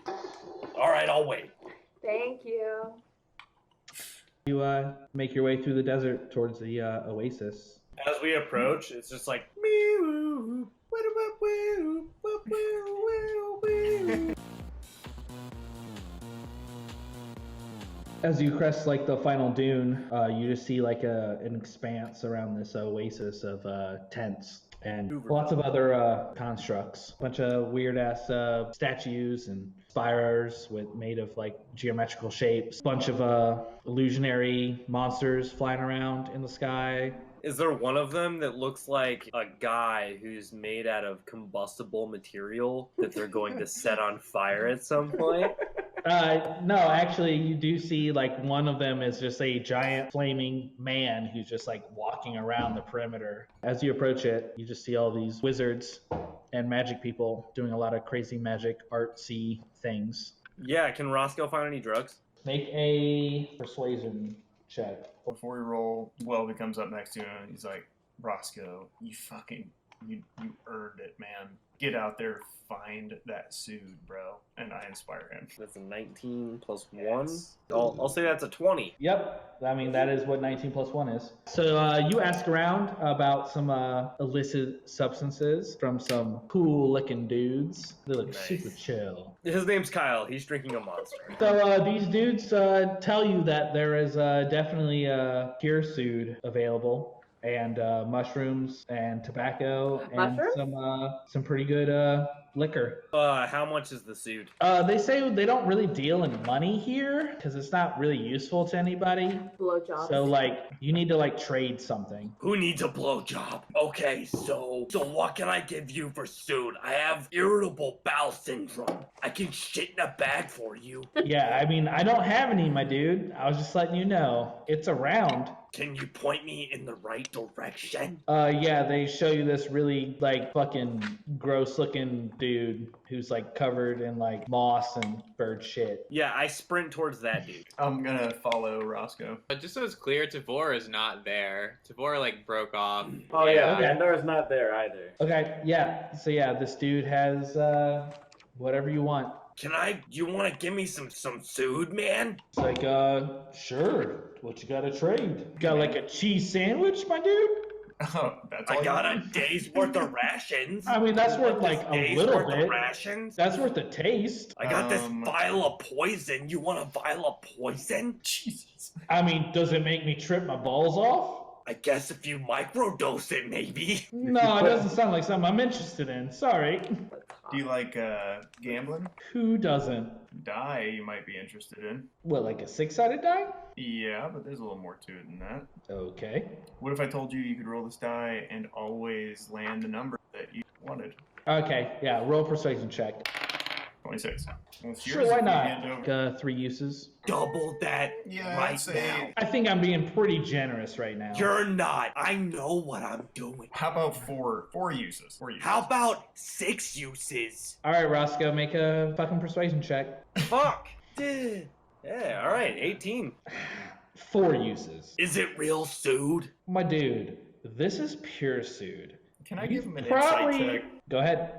Speaker 6: All right, I'll wait.
Speaker 5: Thank you.
Speaker 2: You make your way through the desert towards the oasis.
Speaker 6: As we approach, it's just like.
Speaker 2: As you crest like the final dune, you just see like an expanse around this oasis of tents and lots of other constructs. A bunch of weird ass statues and spires made of like geometrical shapes. Bunch of illusionary monsters flying around in the sky.
Speaker 6: Is there one of them that looks like a guy who's made out of combustible material that they're going to set on fire at some point?
Speaker 2: No, actually, you do see like one of them is just a giant flaming man who's just like walking around the perimeter. As you approach it, you just see all these wizards and magic people doing a lot of crazy magic artsy things.
Speaker 6: Yeah, can Roscoe find any drugs?
Speaker 2: Make a persuasion check.
Speaker 3: Before we roll, Welby comes up next to him and he's like, Roscoe, you earned it, man. Get out there, find that suit, bro. And I inspire him.
Speaker 6: That's a 19 plus 1.
Speaker 3: Yes.
Speaker 6: I'll say that's a 20.
Speaker 2: Yep, I mean that is what 19 plus 1 is. So you ask around about some illicit substances from some cool looking dudes. They look
Speaker 6: Nice.
Speaker 2: super chill.
Speaker 6: His name's Kyle. He's drinking a monster.
Speaker 2: So these dudes tell you that there is definitely a pure suit available. And mushrooms and tobacco and some pretty good liquor.
Speaker 6: How much is the suit?
Speaker 2: They say they don't really deal in money here because it's not really useful to anybody.
Speaker 5: Blowjobs.
Speaker 2: So like you need to like trade something.
Speaker 6: Who needs a blowjob? Okay, so what can I give you for suit? I have irritable bowel syndrome. I can shit in a bag for you.
Speaker 2: Yeah, I mean I don't have any, my dude. I was just letting you know. It's around.
Speaker 6: Can you point me in the right direction?
Speaker 2: Yeah, they show you this really like fucking gross looking dude who's like covered in like moss and bird shit.
Speaker 6: Yeah, I sprint towards that dude.
Speaker 3: I'm gonna follow Roscoe.
Speaker 4: But just so it's clear, Tavor is not there. Tavor like broke off.
Speaker 1: Oh yeah,
Speaker 2: okay.
Speaker 1: Vandar's not there either.
Speaker 2: Okay, yeah. So yeah, this dude has whatever you want.
Speaker 6: You want to give me some food, man?
Speaker 2: It's like, sure. What you gotta trade? Got like a cheese sandwich, my dude?
Speaker 3: Oh, that's all
Speaker 6: I got
Speaker 3: you
Speaker 6: a
Speaker 3: need?
Speaker 6: day's worth of rations.
Speaker 2: I mean, that's worth like a
Speaker 6: Day's
Speaker 2: little
Speaker 6: worth of
Speaker 2: bit.
Speaker 6: rations.
Speaker 2: That's worth a taste.
Speaker 6: I got this vial of poison. You want a vial of poison?
Speaker 3: Jesus.
Speaker 2: I mean, does it make me trip my balls off?
Speaker 6: I guess if you microdose it, maybe.
Speaker 2: No, it doesn't sound like something I'm interested in. Sorry.
Speaker 3: Do you like gambling?
Speaker 2: Who doesn't?
Speaker 3: Die you might be interested in.
Speaker 2: What, like a 6-sided die?
Speaker 3: Yeah, but there's a little more to it than that.
Speaker 2: Okay.
Speaker 3: What if I told you could roll this die and always land the number that you wanted?
Speaker 2: Okay, yeah, roll a persuasion check.
Speaker 3: 26. Well, it's
Speaker 2: Sure,
Speaker 3: yours
Speaker 2: why
Speaker 3: if you hand
Speaker 2: not?
Speaker 3: over.
Speaker 2: 3 uses.
Speaker 6: Double that
Speaker 3: Yeah,
Speaker 6: right
Speaker 3: I'd say-
Speaker 6: now.
Speaker 2: I think I'm being pretty generous right now.
Speaker 6: You're not. I know what I'm doing.
Speaker 3: How about four uses? 4 uses.
Speaker 6: How about 6 uses?
Speaker 2: All right, Roscoe, make a fucking persuasion check.
Speaker 6: Fuck. Dude. Yeah, all right, 18.
Speaker 2: 4 uses.
Speaker 6: Is it real sued?
Speaker 2: My dude, this is pure sued.
Speaker 3: Can I
Speaker 2: You
Speaker 3: give him an
Speaker 2: probably...
Speaker 3: insight check?
Speaker 2: Go ahead.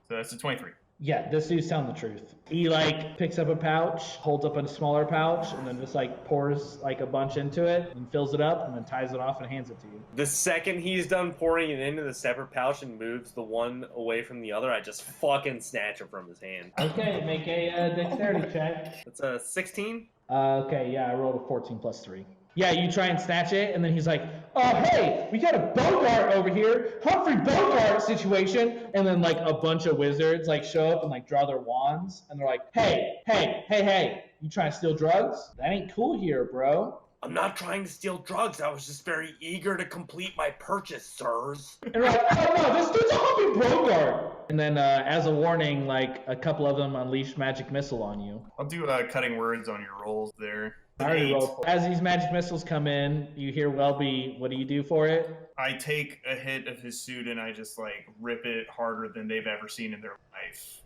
Speaker 3: So that's a 23.
Speaker 2: Yeah, this dude's telling the truth. He like picks up a pouch, holds up a smaller pouch, and then just like pours like a bunch into it and fills it up and then ties it off and hands it to you.
Speaker 6: The second he's done pouring it into the separate pouch and moves the one away from the other, I just fucking snatch it from his hand.
Speaker 2: Okay, make a dexterity check.
Speaker 6: It's a 16?
Speaker 2: Okay, yeah, I rolled a 14 plus 3. Yeah, you try and snatch it, and then he's like, oh, hey, we got a Bogart over here, Humphrey Bogart situation. And then, like, a bunch of wizards, like, show up and, like, draw their wands. And they're like, hey, you trying to steal drugs? That ain't cool here, bro.
Speaker 6: I'm not trying to steal drugs. I was just very eager to complete my purchase, sirs.
Speaker 2: And they're like, oh, no, this dude's a Humphrey Bogart. And then, as a warning, like, a couple of them unleash magic missile on you.
Speaker 3: I'll do cutting words on your rolls there.
Speaker 2: I already
Speaker 3: Eight.
Speaker 2: rolled for it. As these magic missiles come in, you hear Welby. What do you do for it?
Speaker 3: I take a hit of his suit and I just like rip it harder than they've ever seen in their life.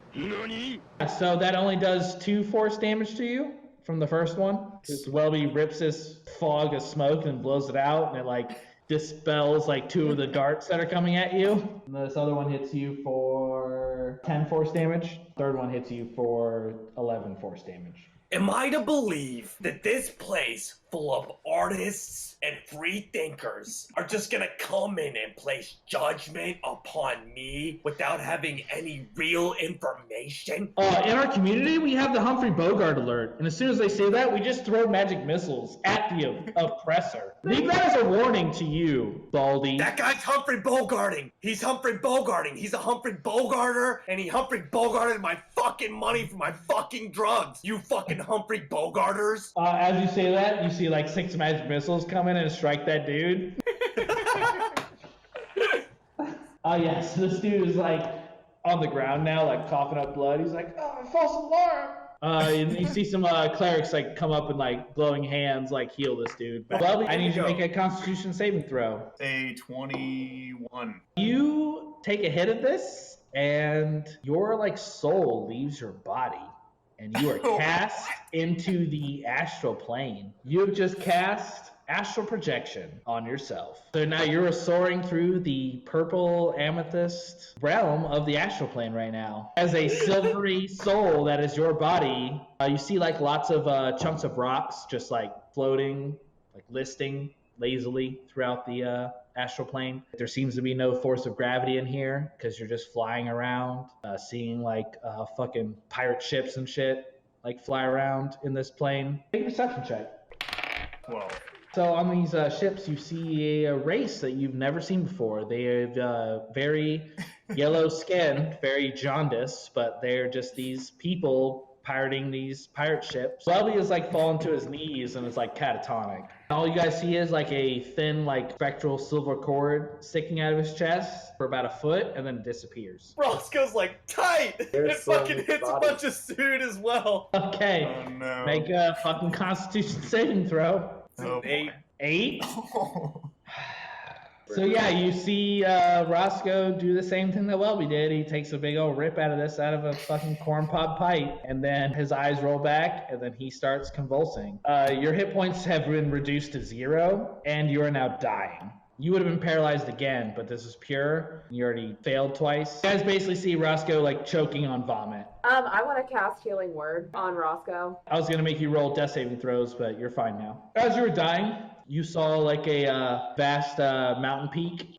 Speaker 2: So that only does 2 force damage to you from the first one. Because Welby rips this fog of smoke and blows it out, and it like dispels like 2 of the darts that are coming at you. And this other one hits you for 10 force damage. Third one hits you for 11 force damage.
Speaker 6: Am I to believe that this place full of artists and free thinkers are just gonna come in and place judgment upon me without having any real information?
Speaker 2: In our community, we have the Humphrey Bogart alert, and as soon as they say that, we just throw magic missiles at the oppressor. Leave that as a warning to you, Baldy.
Speaker 6: That guy's Humphrey Bogarting. He's Humphrey Bogarting. He's a Humphrey Bogarter, and he Humphrey Bogarted my fucking money for my fucking drugs. You fucking Humphrey Bogarters.
Speaker 2: As you say that, you see like 6 magic missiles come in and strike that dude. Yes, this dude is like on the ground now, like coughing up blood. He's like, oh, false alarm. And you see some clerics like come up and like glowing hands like heal this dude. Well, I need you to make a Constitution saving throw.
Speaker 3: A 21.
Speaker 2: You take a hit of this, and your like soul leaves your body, and you are cast into the astral plane. You have just cast astral projection on yourself. So now you're soaring through the purple amethyst realm of the astral plane right now. As a silvery soul that is your body, you see like lots of chunks of rocks just like floating, like listing lazily throughout the astral plane. There seems to be no force of gravity in here because you're just flying around, seeing like fucking pirate ships and shit like fly around in this plane. Make a perception check.
Speaker 3: 12.
Speaker 2: So on these ships, you see a race that you've never seen before. They have very yellow skin, very jaundiced, but they're just these people pirating these pirate ships. Welby is like fallen to his knees and is like catatonic. All you guys see is like a thin, like spectral silver cord sticking out of his chest for about a foot, and then it disappears.
Speaker 6: Roscoe's like, tight!
Speaker 1: There's
Speaker 6: It fucking
Speaker 1: some
Speaker 6: hits a
Speaker 1: bodies.
Speaker 6: bunch of suit as well.
Speaker 2: Okay,
Speaker 3: Oh no.
Speaker 2: make a fucking Constitution saving throw.
Speaker 3: Oh, boy.
Speaker 2: 8. So yeah, you see Roscoe do the same thing that Welby did. He takes a big old rip out of a fucking corn pod pipe, and then his eyes roll back, and then he starts convulsing. Your hit points have been reduced to 0, and you are now dying. You would have been paralyzed again, but this is pure. You already failed twice. You guys basically see Roscoe like choking on vomit.
Speaker 5: I want to cast Healing Word on Roscoe.
Speaker 2: I was gonna make you roll death saving throws, but you're fine now. As you were dying, you saw like a vast mountain peak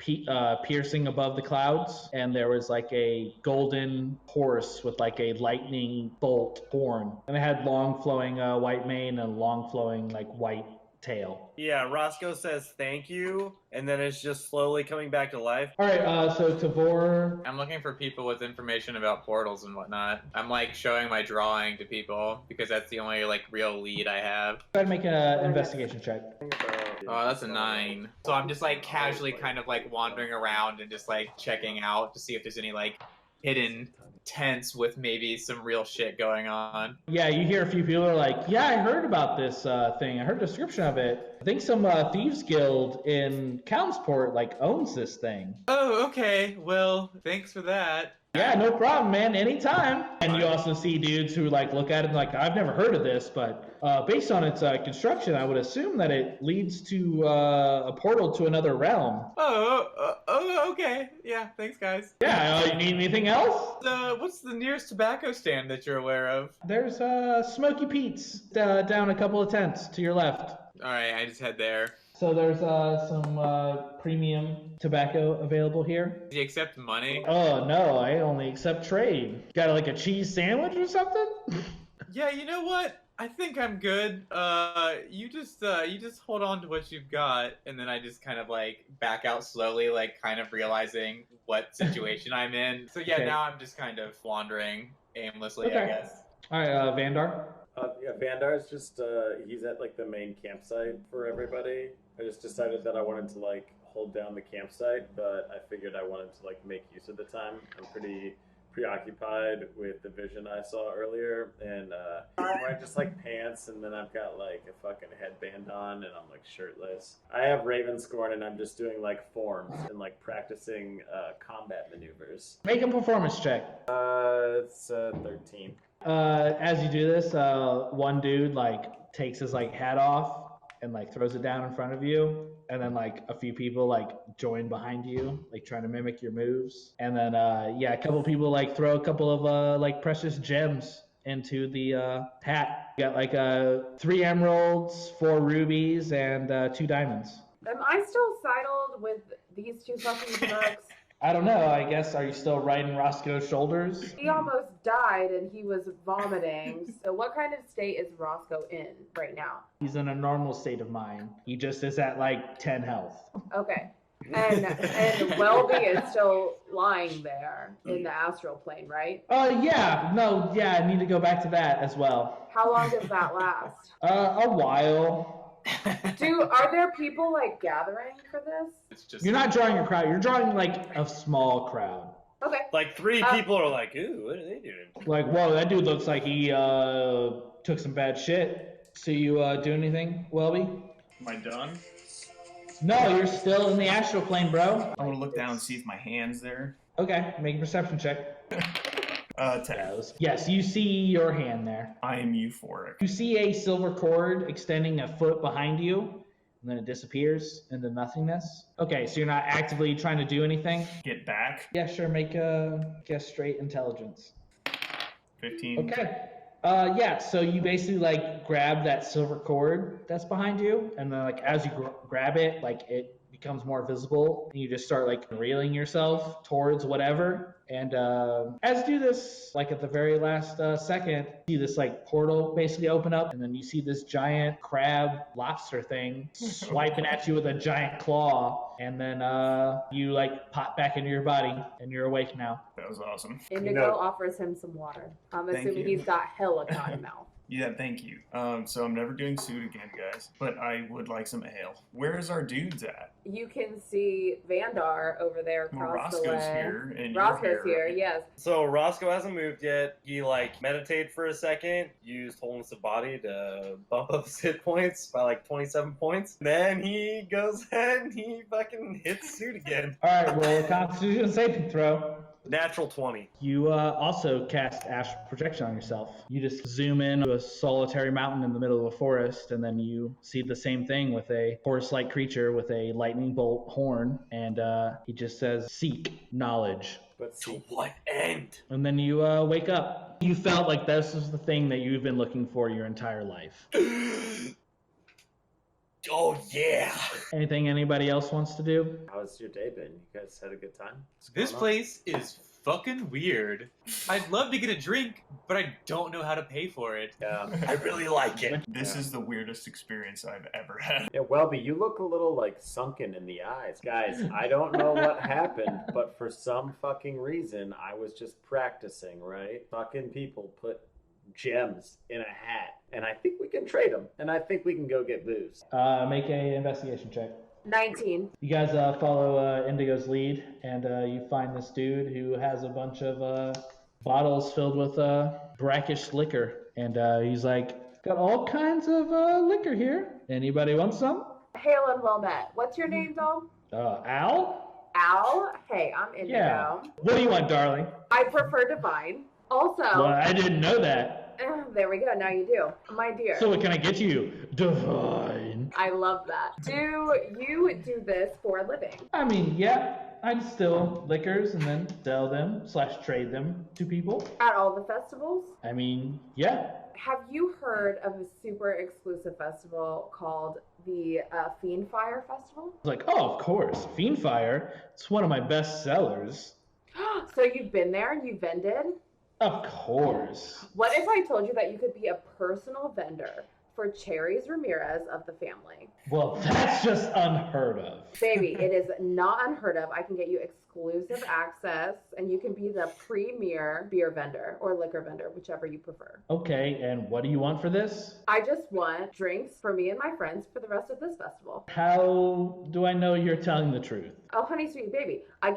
Speaker 2: piercing above the clouds, and there was like a golden horse with like a lightning bolt horn, and it had long flowing white mane and long flowing like white tail.
Speaker 6: Yeah, Roscoe says thank you, and then it's just slowly coming back to life.
Speaker 2: All right, so Tavor.
Speaker 4: I'm looking for people with information about portals and whatnot. I'm like showing my drawing to people because that's the only like real lead I have.
Speaker 2: Go ahead and make an investigation check.
Speaker 4: Oh, that's a 9. So I'm just like casually kind of like wandering around and just like checking out to see if there's any like hidden tents with maybe some real shit going on.
Speaker 2: Yeah, you hear a few people are like, yeah, I heard about this thing. I heard a description of it. I think some thieves guild in Countsport like owns this thing.
Speaker 4: Oh, okay. Well, thanks for that.
Speaker 2: Yeah, no problem, man. Anytime. And you also see dudes who like look at it and like, I've never heard of this, but based on its construction, I would assume that it leads to a portal to another realm.
Speaker 4: Oh, okay. Yeah, thanks, guys.
Speaker 2: Yeah, you need anything else?
Speaker 4: What's the nearest tobacco stand that you're aware of?
Speaker 2: There's Smoky Pete's down a couple of tents to your left.
Speaker 4: All right, I just head there.
Speaker 2: So there's some premium tobacco available here.
Speaker 4: Do you accept money?
Speaker 2: Oh no, I only accept trade. Got like a cheese sandwich or something?
Speaker 4: Yeah, you know what? I think I'm good. You just hold on to what you've got, and then I just kind of like back out slowly, like kind of realizing what situation I'm in. So yeah,
Speaker 2: Okay.
Speaker 4: now I'm just kind of wandering aimlessly,
Speaker 2: Okay.
Speaker 4: I guess.
Speaker 2: All right, Vandar.
Speaker 1: Yeah, Vandar's just, he's at, like, the main campsite for everybody. I just decided that I wanted to, like, hold down the campsite, but I figured I wanted to, like, make use of the time. I'm pretty preoccupied with the vision I saw earlier, and I'm wearing just like pants, and then I've got like a fucking headband on, and I'm like shirtless. I have Ravenscorn, and I'm just doing like forms and like practicing combat maneuvers.
Speaker 2: Make a performance check.
Speaker 1: It's 13.
Speaker 2: As you do this, one dude like takes his like hat off and like throws it down in front of you, and then like a few people like join behind you, like trying to mimic your moves, and then a couple people like throw a couple of like precious gems into the hat. You got like 3 emeralds, 4 rubies, and 2 diamonds.
Speaker 5: Am I still saddled with these 2 fucking drugs?
Speaker 2: I don't know. I guess, are you still riding Roscoe's shoulders?
Speaker 5: He almost died and he was vomiting. So what kind of state is Roscoe in right now?
Speaker 2: He's in a normal state of mind. He just is at like 10 health.
Speaker 5: Okay. And Welby is still lying there in the astral plane, right?
Speaker 2: Yeah. No, yeah, I need to go back to that as well.
Speaker 5: How long does that last?
Speaker 2: A while.
Speaker 5: Are there people like gathering for this?
Speaker 4: It's just
Speaker 2: You're not drawing a crowd. You're drawing like a small crowd.
Speaker 5: Okay.
Speaker 6: Like 3 people are like, ooh, what are they doing?
Speaker 2: Like, whoa, that dude looks like he took some bad shit. So you do anything, Welby?
Speaker 3: Am I done?
Speaker 2: No, you're still in the astral plane, bro.
Speaker 3: I want to look down and see if my hand's there.
Speaker 2: Okay, make a perception check.
Speaker 3: 10.
Speaker 2: Yes, you see your hand there.
Speaker 3: I am euphoric.
Speaker 2: You see a silver cord extending a foot behind you, and then it disappears into nothingness. Okay, so you're not actively trying to do anything?
Speaker 3: Get back.
Speaker 2: Yeah, sure, make a guess straight intelligence.
Speaker 3: 15.
Speaker 2: Okay. So you basically like grab that silver cord that's behind you, and then like as you grab it, like it becomes more visible, and you just start like reeling yourself towards whatever. And as you do this, like at the very last second, you see this like portal basically open up, and then you see this giant crab lobster thing swiping at you with a giant claw, and then you like pop back into your body, and you're awake now.
Speaker 3: That was awesome.
Speaker 5: Indigo offers him some water. I'm
Speaker 3: Thank
Speaker 5: assuming
Speaker 3: you.
Speaker 5: he's got hella cotton mouth.
Speaker 3: Yeah, thank you. So I'm never doing suit again, guys. But I would like some ale. Where's our dudes at?
Speaker 5: You can see Vandar over there
Speaker 3: Well,
Speaker 5: across the
Speaker 3: Roscoe's
Speaker 5: way.
Speaker 3: here, and you're
Speaker 5: Roscoe's here,
Speaker 3: right?
Speaker 5: yes.
Speaker 6: So Roscoe hasn't moved yet. He like meditated for a second, used wholeness of body to bump up his hit points by like 27 points. Then he goes ahead and he fucking hits suit again.
Speaker 2: All right, roll a Constitution saving throw.
Speaker 6: Natural 20.
Speaker 2: You also cast astral projection on yourself. You just zoom in to a solitary mountain in the middle of a forest, and then you see the same thing with a horse-like creature with a lightning bolt horn, and he just says, "Seek knowledge."
Speaker 1: But
Speaker 6: To
Speaker 1: see,
Speaker 6: what end?
Speaker 2: And then you wake up. You felt like this was the thing that you've been looking for your entire life.
Speaker 6: Oh yeah.
Speaker 2: Anything anybody else wants to do?
Speaker 1: how's your day been? You guys had a good time? What's
Speaker 4: This
Speaker 1: going on?
Speaker 4: place is fucking weird. I'd love to get a drink, but I don't know how to pay for it.
Speaker 1: Yeah.
Speaker 6: I really like it.
Speaker 3: This
Speaker 1: Yeah.
Speaker 3: is the weirdest experience I've ever had.
Speaker 1: Yeah, Welby, you look a little like sunken in the eyes. Guys, I don't know what happened, but for some fucking reason, I was just practicing, right? Fucking people put gems in a hat, and I think we can trade them, and I think we can go get booze.
Speaker 2: Make a investigation check.
Speaker 5: 19.
Speaker 2: You guys follow Indigo's lead, and you find this dude who has a bunch of bottles filled with brackish liquor. And he's like, got all kinds of liquor here. Anybody want some?
Speaker 5: Hail and well met. What's your name, Dom?
Speaker 2: Al?
Speaker 5: Al? Hey, I'm Indigo.
Speaker 2: Yeah. What do you want, darling?
Speaker 5: I prefer divine. Also,
Speaker 2: Well, I didn't know that.
Speaker 5: there we go. Now you do. My dear.
Speaker 2: So what can I get you? Divine.
Speaker 5: I love that. Do you do this for a living?
Speaker 2: I mean, yeah. I distill liquors and then sell them / trade them to people.
Speaker 5: At all the festivals?
Speaker 2: I mean, yeah.
Speaker 5: Have you heard of a super exclusive festival called the Fiend Fire Festival?
Speaker 2: It's like, oh, of course. Fiendfire. It's one of my best sellers.
Speaker 5: So you've been there and you vended?
Speaker 2: Of course.
Speaker 5: What if I told you that you could be a personal vendor for Cherries Ramirez of the family?
Speaker 2: Well, that's just unheard of.
Speaker 5: Baby, it is not unheard of. I can get you exclusive access, and you can be the premier beer vendor or liquor vendor, whichever you prefer.
Speaker 2: Okay, and what do you want for this?
Speaker 5: I just want drinks for me and my friends for the rest of this festival.
Speaker 2: How do I know you're telling the truth?
Speaker 5: Oh, honey, sweet baby. I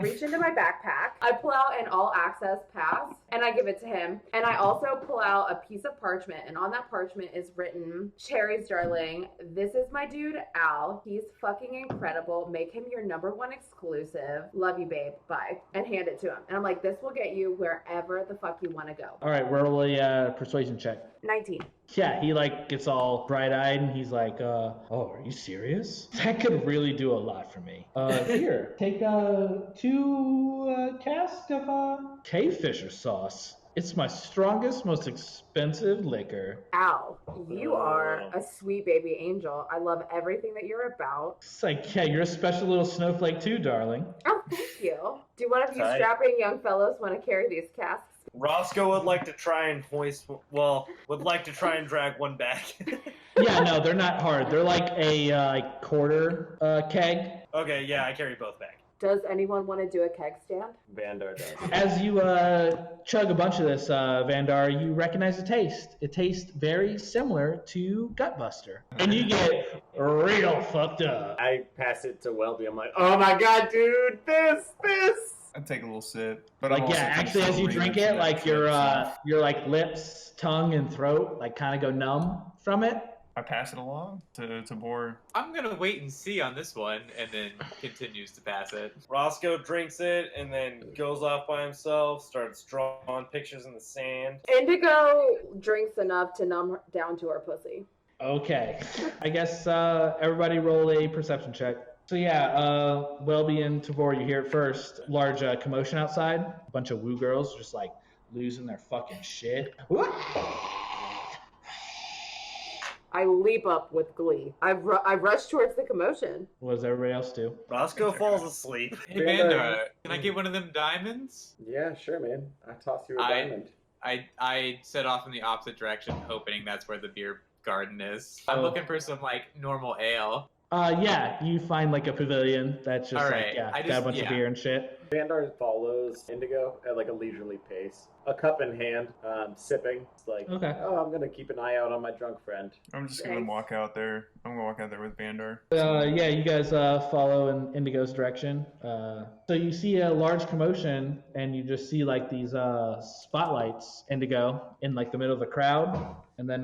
Speaker 5: reach into my backpack, I pull out an all access pass, and I give it to him. And I also pull out a piece of parchment, and on that parchment is written, Cherries, darling, this is my dude, Al. He's fucking incredible. Make him your #1 exclusive. Love you, babe. Bye. And hand it to him. And I'm like, this will get you wherever the fuck you want to go.
Speaker 2: All right, roll a persuasion check.
Speaker 5: 19.
Speaker 2: Yeah, he like gets all bright-eyed and he's like, oh, are you serious? That could really do a lot for me. Here, take 2 casks of K-Fisher sauce. It's my strongest, most expensive liquor.
Speaker 5: Al, you are a sweet baby angel. I love everything that you're about.
Speaker 2: It's like, yeah, you're a special little snowflake too, darling.
Speaker 5: Oh, thank you. Do one of you
Speaker 6: Tight.
Speaker 5: strapping young fellows want to carry these casks?
Speaker 6: Roscoe would like to try and drag one back.
Speaker 2: Yeah, no, they're not hard. They're like a quarter keg.
Speaker 6: Okay, yeah, I carry both back.
Speaker 5: Does anyone want to do a keg stand?
Speaker 1: Vandar does.
Speaker 2: As you chug a bunch of this, Vandar, you recognize the taste. It tastes very similar to Gutbuster. And you get real fucked up.
Speaker 1: I pass it to Welby. I'm like, oh my god, dude, this.
Speaker 3: I take a little sip, but
Speaker 2: Like,
Speaker 3: I'm also
Speaker 2: yeah, actually, as you drink it, like your like lips, tongue, and throat like kind of go numb from it.
Speaker 3: I pass it along to Bor.
Speaker 4: I'm gonna wait and see on this one, and then continues to pass it.
Speaker 6: Roscoe drinks it and then goes off by himself, starts drawing pictures in the sand.
Speaker 5: Indigo drinks enough to numb her down to her pussy.
Speaker 2: Okay. I guess everybody roll a perception check. So yeah, Welby and Tavor, you hear it first. Large commotion outside. A bunch of woo girls just like losing their fucking shit.
Speaker 5: I leap up with glee. I rush towards the commotion.
Speaker 2: What does everybody else do?
Speaker 6: Roscoe falls asleep.
Speaker 4: Hey, Vandar, can I get one of them diamonds?
Speaker 1: Yeah, sure, man. I toss you a
Speaker 4: I-
Speaker 1: diamond.
Speaker 4: I set off in the opposite direction, hoping that's where the beer garden is. I'm
Speaker 2: Oh.
Speaker 4: looking for some like normal ale.
Speaker 2: Yeah, you find like a pavilion that's just
Speaker 4: All
Speaker 2: like,
Speaker 4: right,
Speaker 2: yeah,
Speaker 4: I
Speaker 2: got a
Speaker 4: just-
Speaker 2: bunch of
Speaker 4: yeah.
Speaker 2: beer and shit.
Speaker 1: Vandar follows Indigo at like a leisurely pace, a cup in hand, sipping. It's like,
Speaker 2: Okay.
Speaker 1: oh, I'm gonna keep an eye out on my drunk friend.
Speaker 3: I'm just gonna
Speaker 5: Thanks.
Speaker 3: walk out there. I'm gonna walk out there with Vandar.
Speaker 2: Yeah, you guys follow in Indigo's direction. So you see a large commotion, and you just see like these spotlights, Indigo, in like the middle of the crowd. And then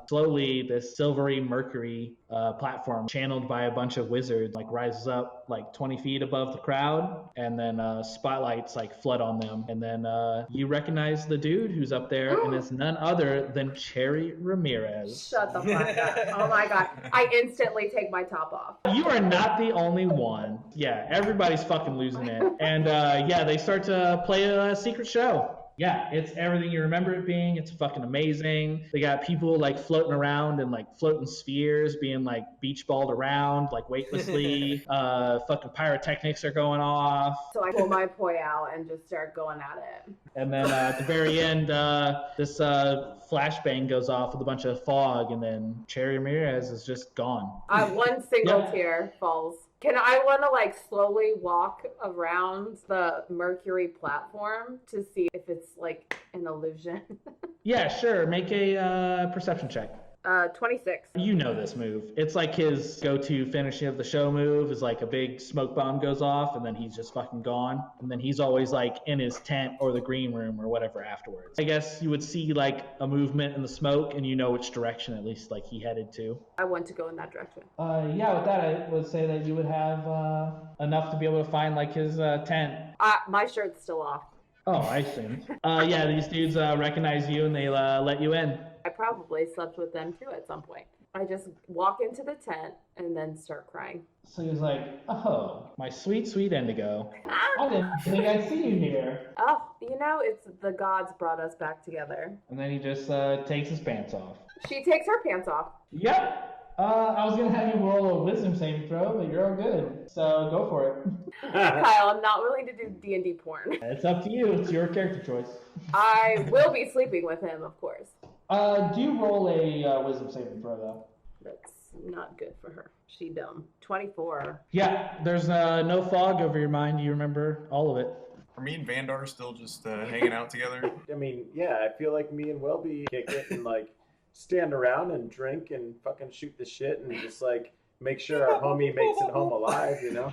Speaker 2: slowly this silvery mercury platform channeled by a bunch of wizards like rises up like 20 feet above the crowd, and then spotlights like flood on them. And then you recognize the dude who's up there, and it's none other than Cherry Ramirez.
Speaker 5: Shut the fuck up. Oh my god. I instantly take my top off.
Speaker 2: You are not the only one. Yeah, everybody's fucking losing it. And yeah, they start to play a secret show. Yeah, it's everything you remember it being. It's fucking amazing. They got people like floating around in like floating spheres, being like beach balled around like weightlessly. Fucking pyrotechnics are going off.
Speaker 5: So I pull my poi out and just start going at it.
Speaker 2: And then at the very end, this flashbang goes off with a bunch of fog, and then Cherry Ramirez is just gone.
Speaker 5: One single
Speaker 2: Yeah.
Speaker 5: tear falls. I want to like slowly walk around the Mercury platform to see if it's like an illusion.
Speaker 2: Yeah, sure. Make a perception check.
Speaker 5: 26.
Speaker 2: You know this move. It's like his go-to finishing of the show move is like a big smoke bomb goes off, and then he's just fucking gone. And then he's always like in his tent or the green room or whatever afterwards. I guess you would see like a movement in the smoke, and you know which direction at least like he headed to.
Speaker 5: I want to go in that direction.
Speaker 2: Yeah, with that I would say that you would have enough to be able to find like his tent.
Speaker 5: My shirt's still off.
Speaker 2: Oh, I assumed. Yeah, these dudes recognize you and they let you in.
Speaker 5: I probably slept with them too at some point. I just walk into the tent and then start crying.
Speaker 2: So he was like, oh, my sweet, sweet Indigo.
Speaker 5: Ah!
Speaker 2: I didn't think I'd see you here.
Speaker 5: Oh, it's the gods brought us back together.
Speaker 2: And then he just takes his pants off.
Speaker 5: She takes her pants off.
Speaker 2: Yep. I was going to have you roll a wisdom saving throw, but you're all good. So go for it.
Speaker 5: Kyle, I'm not willing to do D&D porn.
Speaker 2: It's up to you. It's your character choice.
Speaker 5: I will be sleeping with him, of course.
Speaker 2: Do roll a wisdom saving throw, though.
Speaker 5: That's not good for her. She dumb. 24.
Speaker 2: Yeah, there's no fog over your mind. You remember all of it.
Speaker 3: Are me and Vandar still just hanging out together?
Speaker 1: I mean, yeah, I feel like me and Welby kick it and like stand around and drink and fucking shoot the shit and just like make sure our homie makes it home alive, you know?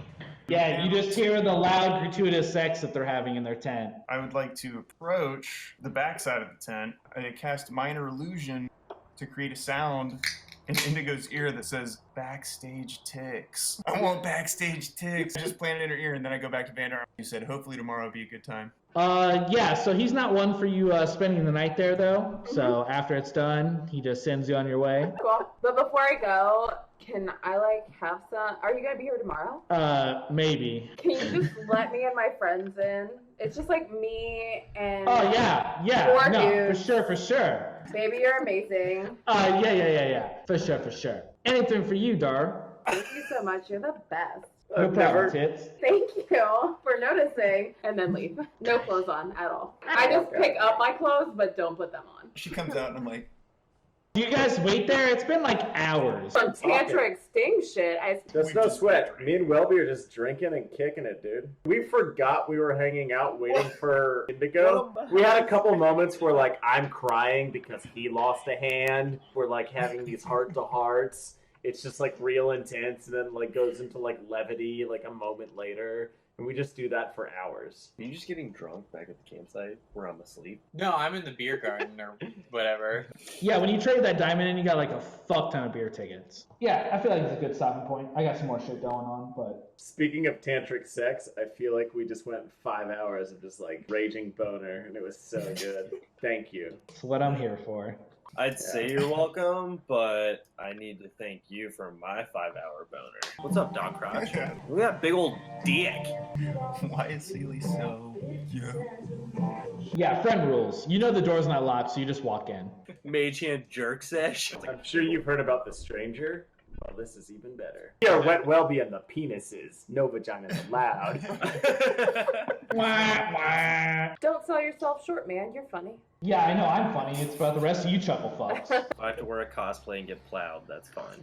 Speaker 2: Yeah, you just hear the loud, gratuitous sex that they're having in their tent.
Speaker 3: I would like to approach the backside of the tent. I cast Minor Illusion to create a sound in Indigo's ear that says, backstage ticks. I want backstage ticks. I just plant it in her ear, and then I go back to Vandar. You said, hopefully tomorrow will be a good time.
Speaker 2: Yeah, so he's not one for you spending the night there, though. So after it's done, he just sends you on your way.
Speaker 5: Cool. But before I go, can I have some? Are you gonna be here tomorrow?
Speaker 2: Maybe.
Speaker 5: Can you just let me and my friends in? It's just me and.
Speaker 2: Oh yeah,
Speaker 5: four
Speaker 2: no,
Speaker 5: dudes.
Speaker 2: for sure.
Speaker 5: Baby, you're amazing.
Speaker 2: Yeah, for sure. Anything for you, Dar.
Speaker 5: Thank you so much. You're the best.
Speaker 2: No
Speaker 1: I've
Speaker 2: problem,
Speaker 1: never-
Speaker 2: tits.
Speaker 5: Thank you for noticing, and then leave. No clothes on at all. I just pick up my clothes, but don't put them on.
Speaker 3: She comes out, and I'm like,
Speaker 2: You guys wait there? It's been like hours.
Speaker 5: Some tantric sting shit.
Speaker 1: There's
Speaker 3: We
Speaker 1: no
Speaker 3: just
Speaker 1: sweat.
Speaker 3: went
Speaker 1: Me and Welby are just drinking and kicking it, dude. We forgot we were hanging out waiting for Indigo. We had a couple moments where, I'm crying because he lost a hand. We're, having these heart-to-hearts. It's just, real intense, and then, goes into, levity, a moment later. And we just do that for hours.
Speaker 6: Are you just getting drunk back at the campsite where I'm asleep?
Speaker 4: No, I'm in the beer garden or whatever.
Speaker 2: Yeah, when you trade that diamond in, you got a fuck ton of beer tickets. Yeah, I feel like it's a good stopping point. I got some more shit going on, but...
Speaker 1: Speaking of tantric sex, I feel like we just went 5 hours of just, raging boner, and it was so good. Thank you.
Speaker 2: It's what I'm here for.
Speaker 6: I'd say you're welcome, but I need to thank you for my 5-hour boner. What's up, Doc Crotch? Look at that big old dick.
Speaker 3: why is Sealy so...
Speaker 2: Yeah, friend rules. You know the door's not locked, so you just walk in.
Speaker 6: Mage hand jerk sesh.
Speaker 1: I'm sure you've heard about the stranger. Well, this is even better. We are wet Welby and the penises. No vaginas allowed.
Speaker 2: Wah, wah.
Speaker 5: Don't sell yourself short, man. You're funny.
Speaker 2: Yeah, I know I'm funny. It's about the rest of you chuckle fucks.
Speaker 6: If I have to wear a cosplay and get plowed, that's fine.